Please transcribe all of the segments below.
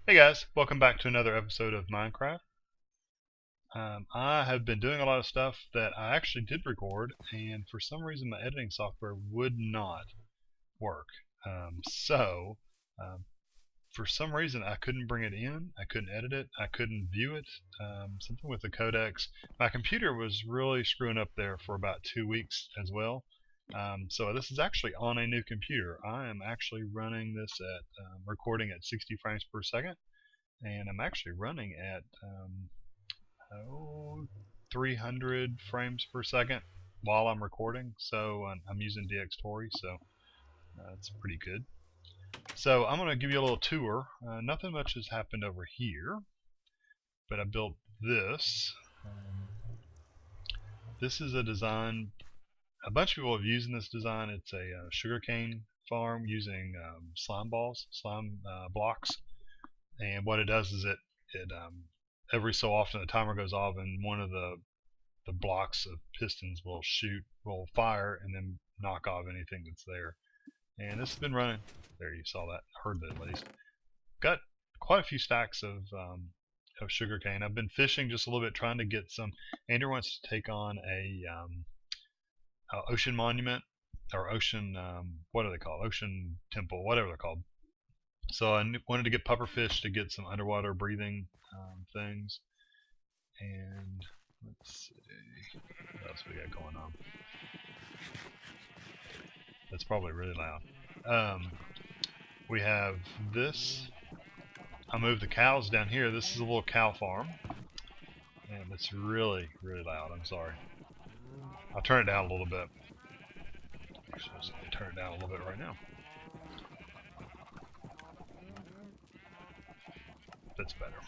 Hey guys, welcome back to another episode of Minecraft. I have been doing a lot of stuff that I actually did record, and for some reason my editing software would not work. So, um, for some reason I couldn't bring it in, I couldn't edit it, I couldn't view it, something with the codecs. My computer was really screwing up there for about 2 weeks as well. So this is actually on a new computer. I am actually running this at recording at 60 frames per second, and I'm actually running at 300 frames per second while I'm recording. So I'm using DxTory, so that's pretty good. So I'm going to give you a little tour. Nothing much has happened over here, but I built this. This is a design. A bunch of people have used this design. It's a sugarcane farm using slime balls, slime blocks. And what it does is it every so often the timer goes off and one of the blocks of pistons will fire and then knock off anything that's there. And this has been running. There, you saw that, heard that at least. Got quite a few stacks of sugarcane. I've been fishing just a little bit, trying to get some. Andrew wants to take on a ocean monument or ocean what are they called? Ocean temple, whatever they're called. So I wanted to get pufferfish to get some underwater breathing things. And let's see what else we got going on. That's probably really loud. We have this. I moved the cows down here. This is a little cow farm, and it's really, really loud. I'm sorry. I'll turn it down a little bit. Actually, let me turn it down a little bit right now. That's better.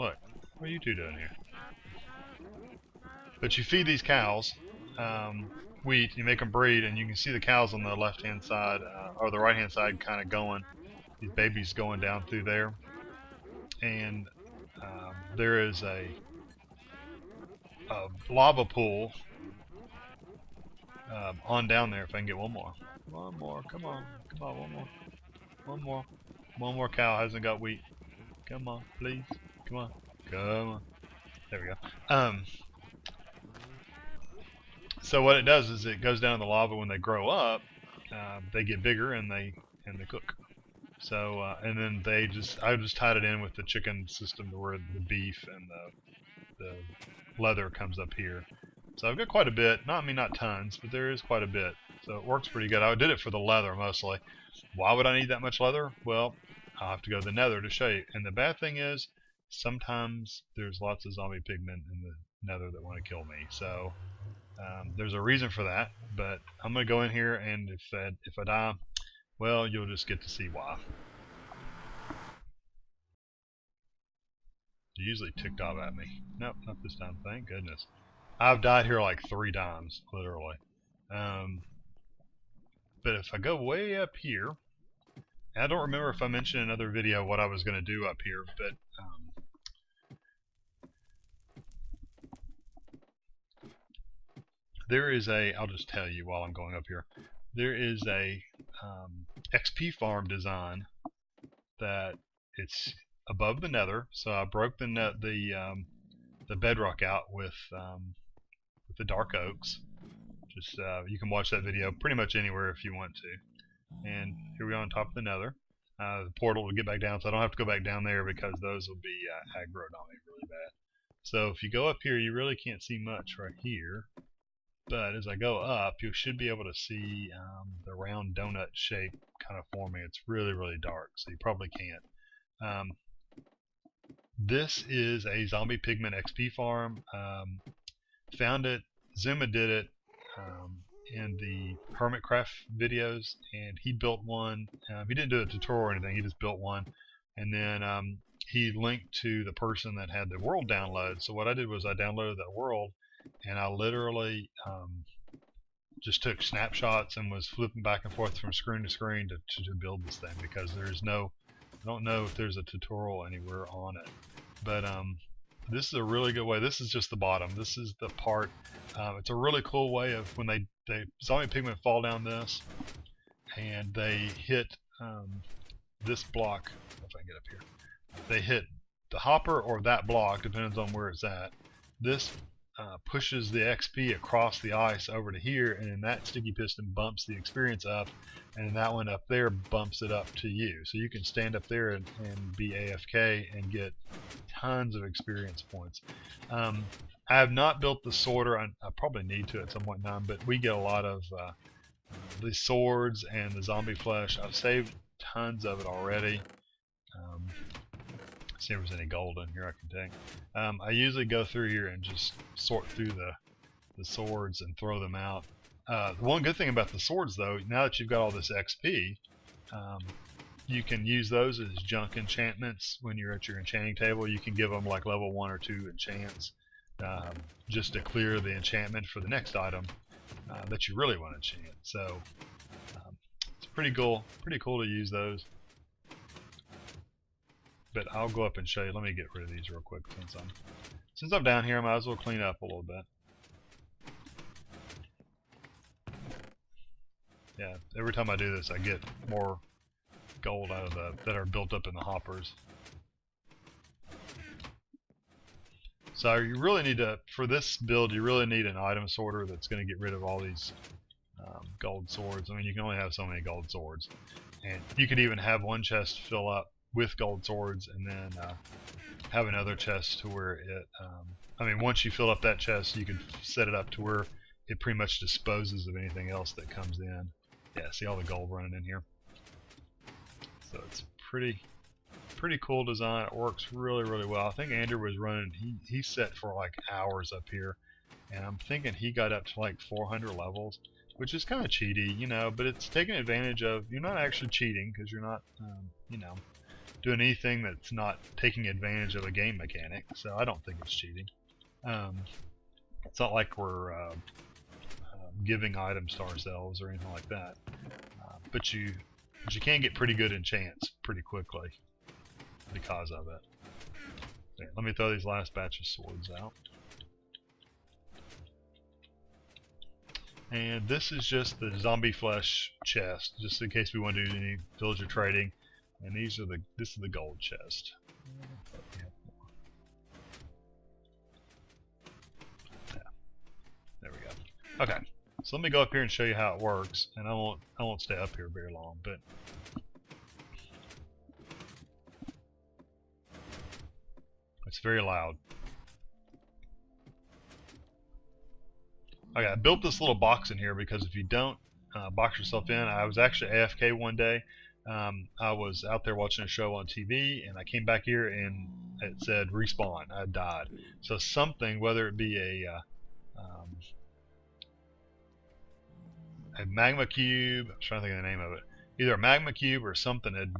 Look, what are you two doing here? But you feed these cows wheat, you make them breed, and you can see the cows on the left-hand side, or the right-hand side kind of going, these babies going down through there. And there is a lava pool on down there. If I can get one more. One more, come on, one more. One more. One more cow hasn't got wheat. Come on, please. Come on. Come on. There we go. So what it does is it goes down in the lava. When they grow up, they get bigger and they cook. So and then I just tied it in with the chicken system to where the beef and the leather comes up here. So I've got quite a bit. Not tons, but there is quite a bit. So it works pretty good. I did it for the leather mostly. Why would I need that much leather? Well, I'll have to go to the nether to show you. And the bad thing is, sometimes there's lots of zombie pigmen in the nether that want to kill me. So there's a reason for that. But I'm going to go in here, and if I die, well, you'll just get to see why. You usually ticked off at me. Nope, not this time. Thank goodness. I've died here like 3 times, literally. But if I go way up here, and I don't remember if I mentioned in another video what I was going to do up here, but there is I'll just tell you while I'm going up here, there is a XP farm design that it's above the nether. So I broke the bedrock out with the dark oaks. Just you can watch that video pretty much anywhere if you want to. And here we are on top of the nether. The portal will get back down, so I don't have to go back down there because those will be aggroed on me really bad. So if you go up here, you really can't see much right here. But as I go up, you should be able to see the round donut shape kind of forming. It's really, really dark, so you probably can't. This is a zombie pigment XP farm. Found it, Zuma did it in the Hermitcraft videos, and he built one. He didn't do a tutorial or anything, he just built one. And then he linked to the person that had the world download. So what I did was I downloaded that world, and I literally just took snapshots and was flipping back and forth from screen to screen to build this thing, because there's no, I don't know if there's a tutorial anywhere on it. But this is a really good way. This is just the bottom. This is the part. It's a really cool way of when they zombie pigmen fall down this, and they hit this block. If I can get up here, they hit the hopper or that block, depends on where it's at. This pushes the XP across the ice over to here, and then that sticky piston bumps the experience up, and that one up there bumps it up to you. So you can stand up there and be AFK and get tons of experience points. I have not built the sorter. I probably need to at some point in time, but we get a lot of the swords and the zombie flesh. I've saved tons of it already. See if there's any gold in here I can take. I usually go through here and just sort through the swords and throw them out. One good thing about the swords, though, now that you've got all this XP, you can use those as junk enchantments when you're at your enchanting table. You can give them like level 1 or 2 enchants just to clear the enchantment for the next item that you really want to enchant. So it's pretty cool to use those. But I'll go up and show you. Let me get rid of these real quick since I'm down here. I might as well clean up a little bit. Yeah, every time I do this, I get more gold out of that are built up in the hoppers. So you really need to, for this build, you really need an item sorter that's going to get rid of all these gold swords. I mean, you can only have so many gold swords, and you could even have one chest fill up with gold swords, and then have another chest to where it, I mean, once you fill up that chest, you can set it up to where it pretty much disposes of anything else that comes in. Yeah, see all the gold running in here. So it's pretty cool design. It works really well. I think Andrew was running, he set for like hours up here, and I'm thinking he got up to like 400 levels, which is kind of cheaty, you know, but it's taking advantage of, you're not actually cheating because you're not, you know, doing anything that's not taking advantage of a game mechanic, so I don't think it's cheating. It's not like we're giving items to ourselves or anything like that, but you can get pretty good enchants pretty quickly because of it. There, let me throw these last batch of swords out. And this is just the zombie flesh chest, just in case we want to do any villager trading. And this is the gold chest. Yeah. There we go. Okay, so let me go up here and show you how it works, and I won't stay up here very long, but it's very loud. Okay, I built this little box in here because if you don't box yourself in, I was actually AFK one day. I was out there watching a show on TV, and I came back here and it said respawn. I died. So something, whether it be a magma cube, I'm trying to think of the name of it, either a magma cube or something had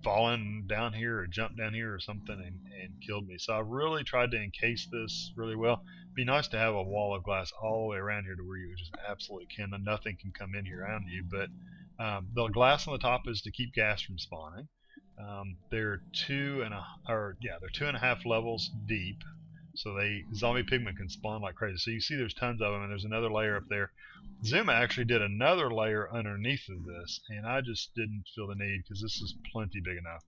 fallen down here or jumped down here or something and killed me. So I really tried to encase this really well. It'd be nice to have a wall of glass all the way around here to where you just absolutely nothing can come in here around you, but the glass on the top is to keep gas from spawning. They're 2.5 levels deep, so zombie pigmen can spawn like crazy. So you see there's tons of them, and there's another layer up there. Zuma actually did another layer underneath of this, and I just didn't feel the need because this is plenty big enough.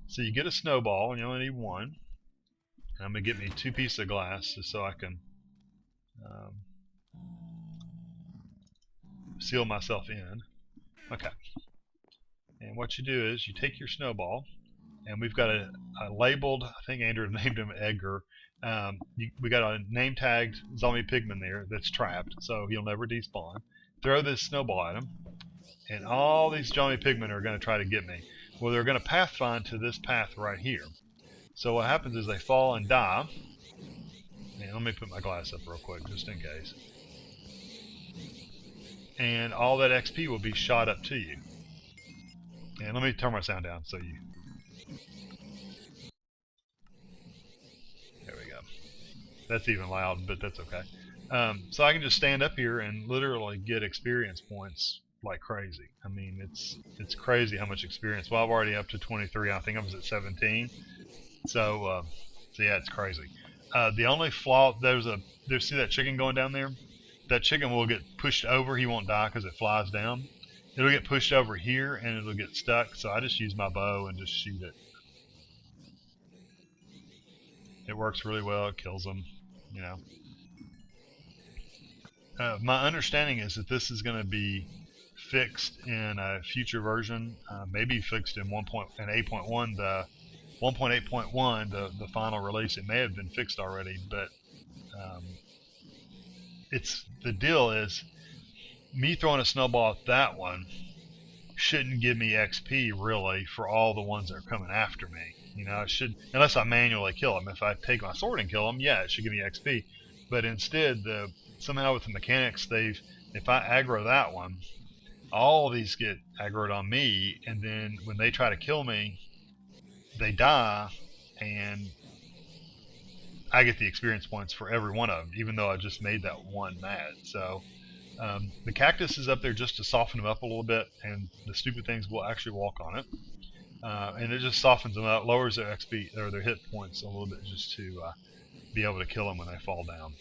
So you get a snowball, and you only need one. And I'm going to get me 2 pieces of glass just so I can seal myself in. Okay. And what you do is you take your snowball, and we've got a labeled, I think Andrew named him Edgar. We got a name tagged zombie pigman there that's trapped, so he'll never despawn. Throw this snowball at him, and all these zombie pigmen are going to try to get me. Well, they're going to pathfind to this path right here. So what happens is they fall and die. And let me put my glass up real quick just in case. And all that XP will be shot up to you. And let me turn my sound down so you... There we go. That's even loud, but that's okay. So I can just stand up here and literally get experience points like crazy. I mean, it's crazy how much experience. Well, I'm already up to 23. I think I was at 17. So yeah, it's crazy. The only flaw, see that chicken going down there? That chicken will get pushed over. He won't die because it flies down. It'll get pushed over here and it'll get stuck. So I just use my bow and just shoot it. It works really well. It kills them. You know. My understanding is that this is going to be fixed in a future version, maybe fixed in 8.1, the 1.8.1, the final release. It may have been fixed already, but the deal is me throwing a snowball at that one shouldn't give me XP really for all the ones that are coming after me. You know, it should, unless I manually kill them. If I take my sword and kill them, yeah, it should give me XP. But instead, somehow with the mechanics, if I aggro that one, all these get aggroed on me, and then when they try to kill me, they die, and I get the experience points for every one of them, even though I just made that one mad. So the cactus is up there just to soften them up a little bit, and the stupid things will actually walk on it. And it just softens them up, lowers their XP or their hit points a little bit, just to be able to kill them when they fall down.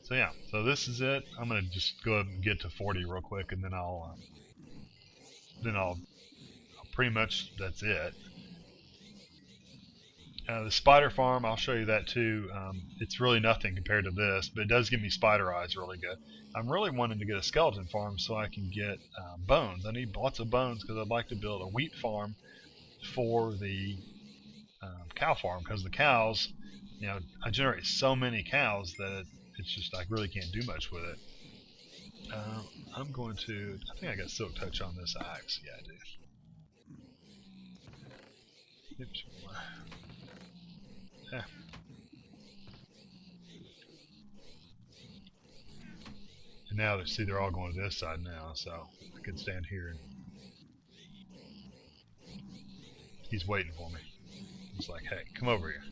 So yeah, so this is it. I'm gonna just go ahead and get to 40 real quick, and then I'll pretty much that's it. The spider farm, I'll show you that too. It's really nothing compared to this, but it does give me spider eyes really good. I'm really wanting to get a skeleton farm so I can get bones. I need lots of bones because I'd like to build a wheat farm for the cow farm, because the cows, you know, I generate so many cows that it's just I really can't do much with it. I'm going to, I think I got silk touch on this axe. Yeah, I do. Oops. Yeah. And now see they're all going to this side now, so I can stand here and he's waiting for me. He's like, hey, come over here.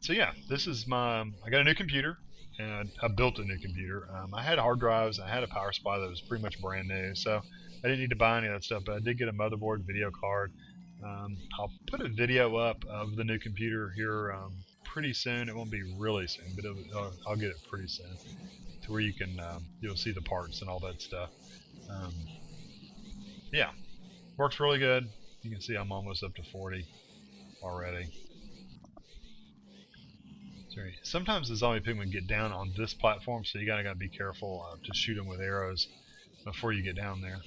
So yeah, this is I got a new computer, and I built a new computer. I had hard drives, I had a power supply that was pretty much brand new, so I didn't need to buy any of that stuff, but I did get a motherboard, video card. I'll put a video up of the new computer here pretty soon. It won't be really soon, but I'll get it pretty soon, to where you can you'll see the parts and all that stuff. Yeah, works really good. You can see I'm almost up to 40 already. Sorry. Sometimes the zombie pigmen get down on this platform, so you gotta be careful to shoot them with arrows before you get down there.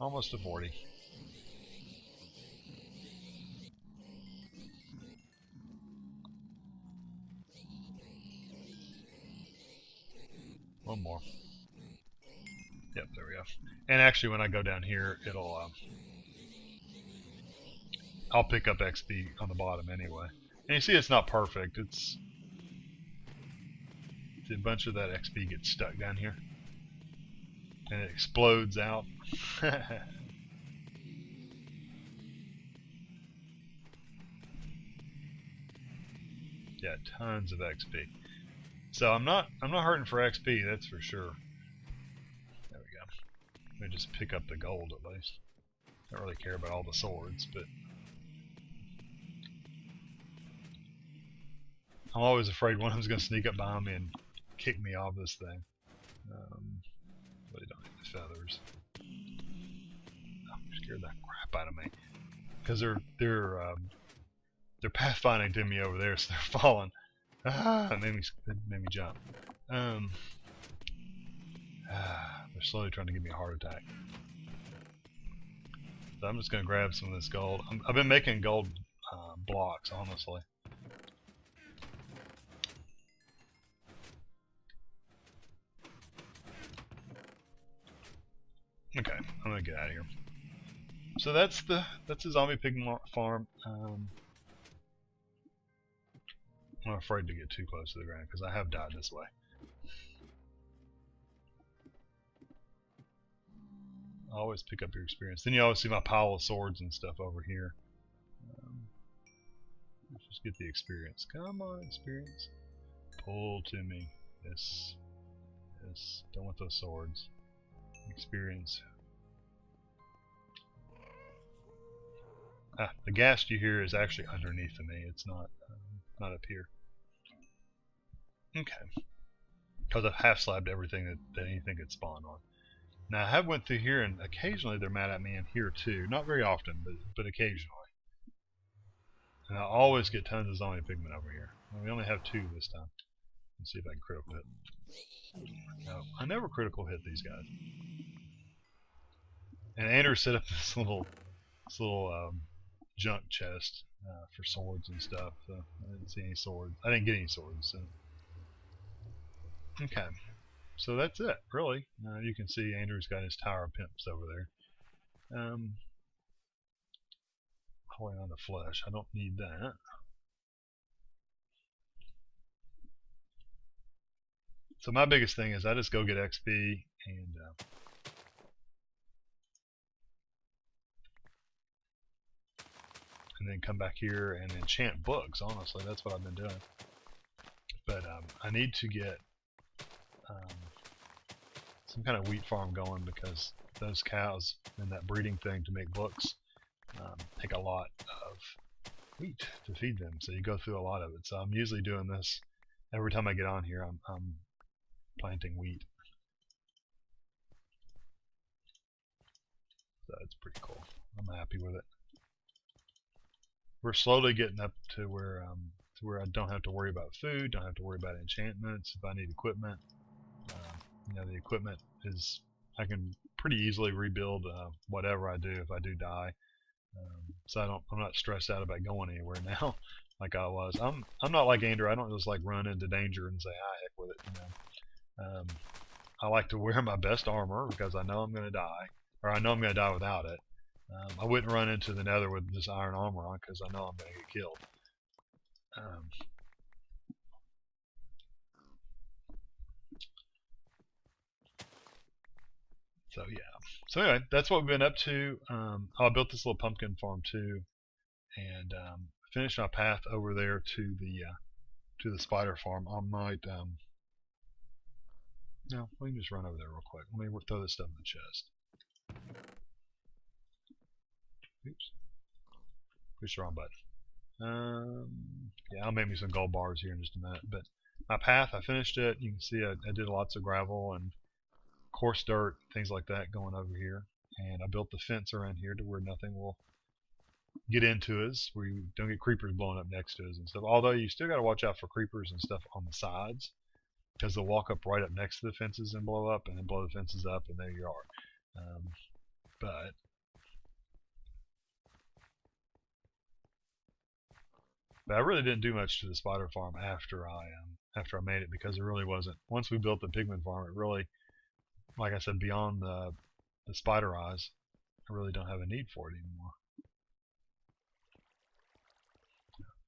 Almost to 40. One more. Yep, there we go. And actually, when I go down here, I'll pick up XP on the bottom anyway. And you see, it's not perfect. It's a bunch of that XP gets stuck down here, and it explodes out. Yeah, tons of XP. So I'm not hurting for XP, that's for sure. There we go. Let me just pick up the gold at least. I don't really care about all the swords, but I'm always afraid one of them's going to sneak up behind me and kick me off this thing. Really don't need the feathers. Oh, scared the crap out of me, because they're pathfinding to me over there, so they're falling. Ah, it made me jump. They're slowly trying to give me a heart attack. So I'm just going to grab some of this gold. I've been making gold blocks, honestly. Okay, I'm going to get out of here. So that's the zombie pig farm. I'm afraid to get too close to the ground because I have died this way. I always pick up your experience. Then you always see my pile of swords and stuff over here. Let's just get the experience. Come on, experience. Pull to me. Yes. this. Don't want those swords. Experience. The ghast you hear is actually underneath of me. It's not up here. Okay. Because I've half-slabbed everything that anything could spawn on. Now I have went through here, and occasionally they're mad at me in here too. Not very often, but occasionally. And I always get tons of zombie pigmen over here. Well, we only have 2 this time. Let's see if I can critical hit. No, I never critical hit these guys. And Andrew set up this little junk chest for swords and stuff. So I didn't see any swords. I didn't get any swords. So. Okay. So that's it, really. You can see Andrew's got his Tower of Pimps over there. Holding on the flesh. I don't need that. So my biggest thing is I just go get XP and then come back here and enchant books. Honestly, that's what I've been doing. But I need to get some kind of wheat farm going, because those cows and that breeding thing to make books take a lot of wheat to feed them. So you go through a lot of it. So I'm usually doing this every time I get on here. I'm planting wheat. So it's pretty cool. I'm happy with it. We're slowly getting up to where I don't have to worry about food, don't have to worry about enchantments. If I need equipment, the equipment is, I can pretty easily rebuild whatever I do if I do die. So I'm not stressed out about going anywhere now like I was. I'm not like Andrew. I don't just like run into danger and say, heck with it. I like to wear my best armor because I know I'm going to die, or I know I'm going to die without it. I wouldn't run into the nether with this iron armor on because I know I'm going to get killed. So yeah. So anyway, that's what we've been up to. I built this little pumpkin farm too, and finished my path over there to the spider farm. I might no, we can just run over there real quick. Let me throw this stuff in the chest. Oops. Push the wrong button. Yeah, I'll make me some gold bars here in just a minute. But my path, I finished it. You can see I did lots of gravel and coarse dirt, things like that going over here. And I built the fence around here to where nothing will get into us, where you don't get creepers blowing up next to us and stuff. Although you still got to watch out for creepers and stuff on the sides, because they'll walk up right up next to the fences and blow up, and then blow the fences up, and there you are. But I really didn't do much to the spider farm after I made it, because it really wasn't. Once we built the pigman farm, it really, like I said, beyond the spider eyes, I really don't have a need for it anymore.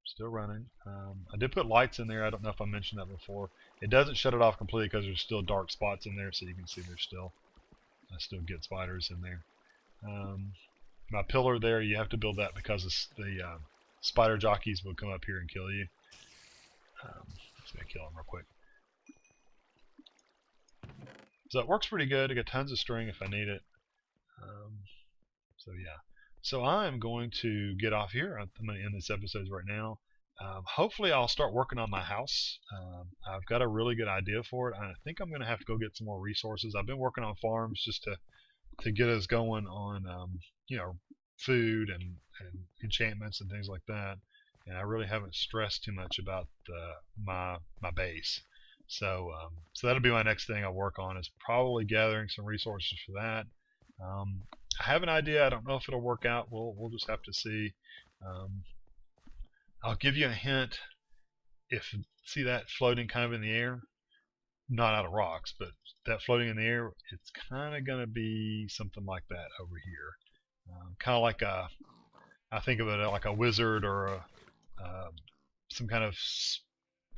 Still running. I did put lights in there. I don't know if I mentioned that before. It doesn't shut it off completely because there's still dark spots in there, so you can see I still get spiders in there. My pillar there, you have to build that because the spider jockeys will come up here and kill you. Just gonna kill them real quick. So it works pretty good. I got tons of string if I need it. So yeah. So I'm going to get off here. I'm going to end this episode right now. Hopefully I'll start working on my house. I've got a really good idea for it. I think I'm going to have to go get some more resources. I've been working on farms just to get us going on food and enchantments and things like that. And I really haven't stressed too much about my base. So that'll be my next thing I'll work on, is probably gathering some resources for that. I have an idea. I don't know if it'll work out. We'll just have to see. I'll give you a hint. See that floating kind of in the air? Not out of rocks, but that floating in the air, it's kind of going to be something like that over here. Kind of like I think of it like a wizard or some kind of,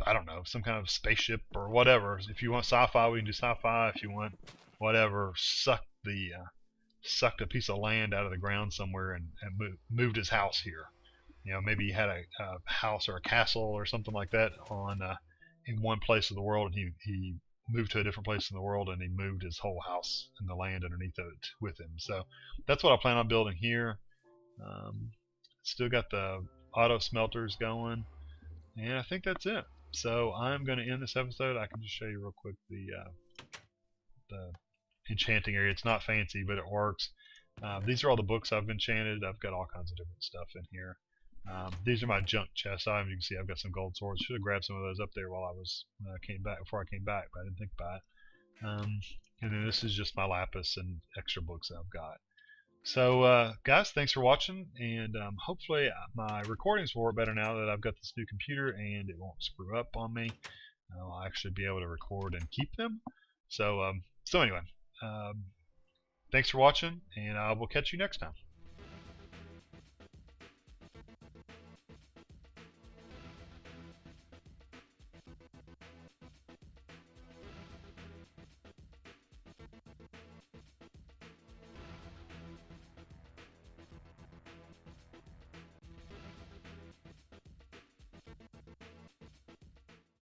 I don't know, some kind of spaceship or whatever. If you want sci-fi, we can do sci-fi. If you want whatever, sucked a piece of land out of the ground somewhere and moved his house here. Maybe he had a house or a castle or something like that in one place of the world, and he moved to a different place in the world, and he moved his whole house and the land underneath it with him. So that's what I plan on building here. Still got the auto smelters going, and I think that's it. So I'm going to end this episode. I can just show you real quick the enchanting area. It's not fancy, but it works. These are all the books I've enchanted. I've got all kinds of different stuff in here. These are my junk chest items. You can see I've got some gold swords. Should have grabbed some of those up there while I was before I came back, but I didn't think about it. And then this is just my lapis and extra books that I've got. So guys, thanks for watching, and hopefully my recordings will work better now that I've got this new computer and it won't screw up on me. I'll actually be able to record and keep them. So anyway, thanks for watching, and I will catch you next time.